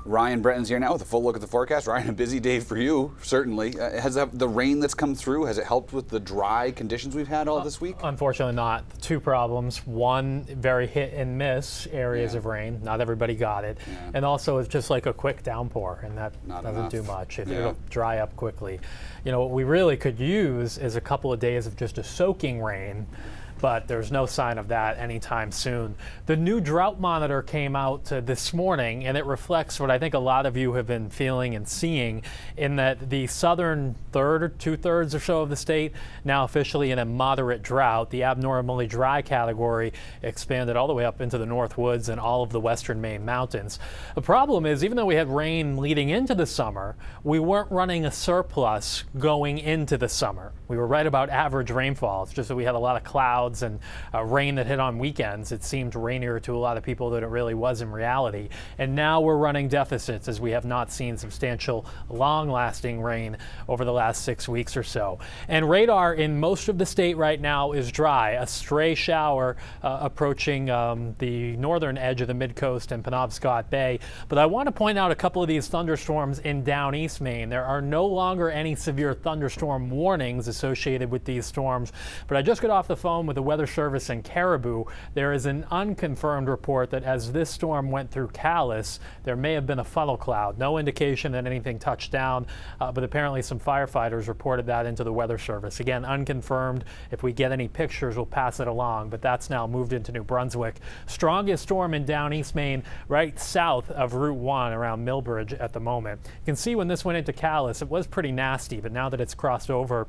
Ryan Bretton's here now with a full look at the forecast. Ryan, a busy day for you, certainly. Has the rain that's come through, has it helped with the dry conditions we've had all this week? Unfortunately not. Two problems. One, very hit and miss areas of rain. Not everybody got it. And also it's just like a quick downpour, and that doesn't do much. It'll dry up quickly. You know, what we really could use is a couple of days of just a soaking rain, but there's no sign of that anytime soon. The new drought monitor came out this morning, and it reflects what I think a lot of you have been feeling and seeing, in that the southern third or two-thirds or so of the state now officially in a moderate drought. The abnormally dry category expanded all the way up into the North Woods and all of the western Maine mountains. The problem is, even though we had rain leading into the summer, we weren't running a surplus going into the summer. We were right about average rainfall. It's just that we had a lot of clouds and rain that hit on weekends. It seemed rainier to a lot of people than it really was in reality. And now we're running deficits, as we have not seen substantial, long-lasting rain over the last 6 weeks or so. And radar in most of the state right now is dry. A stray shower approaching the northern edge of the mid-coast and Penobscot Bay. But I want to point out a couple of these thunderstorms in down East Maine. There are no longer any severe thunderstorm warnings associated with these storms. But I just got off the phone with the Weather Service in Caribou. There is an unconfirmed report that as this storm went through Calais, there may have been a funnel cloud. No indication that anything touched down, but apparently some firefighters reported that into the Weather Service. Again, unconfirmed. If we get any pictures, we'll pass it along, but that's now moved into New Brunswick. Strongest storm in down East Maine, right south of Route 1 around Millbridge at the moment. You can see when this went into Calais, it was pretty nasty, but now that it's crossed over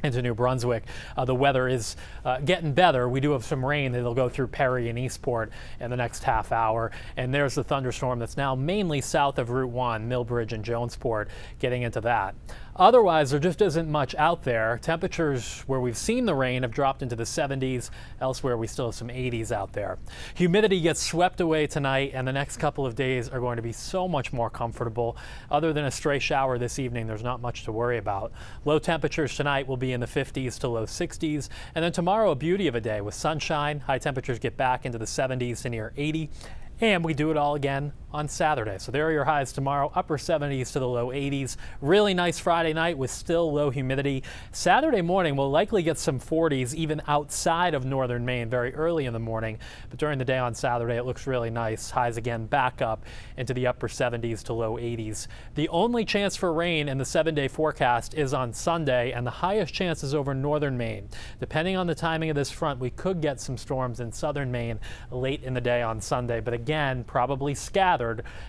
into New Brunswick, the weather is getting better. We do have some rain that'll go through Perry and Eastport in the next half hour. And there's the thunderstorm that's now mainly south of Route 1, Millbridge and Jonesport, getting into that. Otherwise, there just isn't much out there. Temperatures where we've seen the rain have dropped into the 70s. Elsewhere, we still have some 80s out there. Humidity gets swept away tonight, and the next couple of days are going to be so much more comfortable. Other than a stray shower this evening, there's not much to worry about. Low temperatures tonight will be in the 50s to low 60s. And then tomorrow, a beauty of a day with sunshine. High temperatures get back into the 70s to near 80. And we do it all again on Saturday. So there are your highs tomorrow, upper 70s to the low 80s. Really nice Friday night with still low humidity. Saturday morning, we'll likely get some 40s even outside of northern Maine very early in the morning. But during the day on Saturday, it looks really nice. Highs again back up into the upper 70s to low 80s. The only chance for rain in the 7-day forecast is on Sunday, and the highest chance is over northern Maine. Depending on the timing of this front, we could get some storms in southern Maine late in the day on Sunday. But again, probably scattered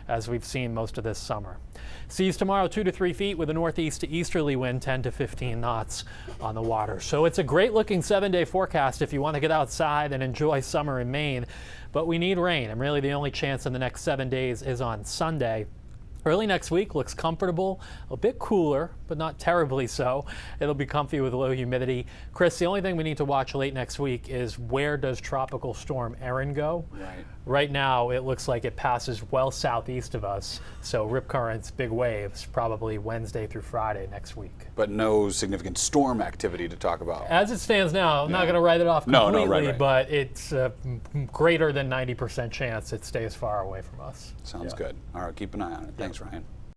as we've seen most of this summer. Seas tomorrow 2 to 3 feet with a northeast to easterly wind 10 to 15 knots on the water. So it's a great looking 7-day forecast if you want to get outside and enjoy summer in Maine. But we need rain, and really the only chance in the next 7 days is on Sunday. Early next week looks comfortable, a bit cooler, but not terribly so. It'll be comfy with low humidity. Chris, the only thing we need to watch late next week is where does Tropical Storm Erin go? Right now, it looks like it passes well southeast of us, so rip currents, big waves, probably Wednesday through Friday next week. But no significant storm activity to talk about. As it stands now, I'm not going to write it off completely, but it's a greater than 90% chance it stays far away from us. Sounds good. All right, keep an eye on it. Thanks, Ryan.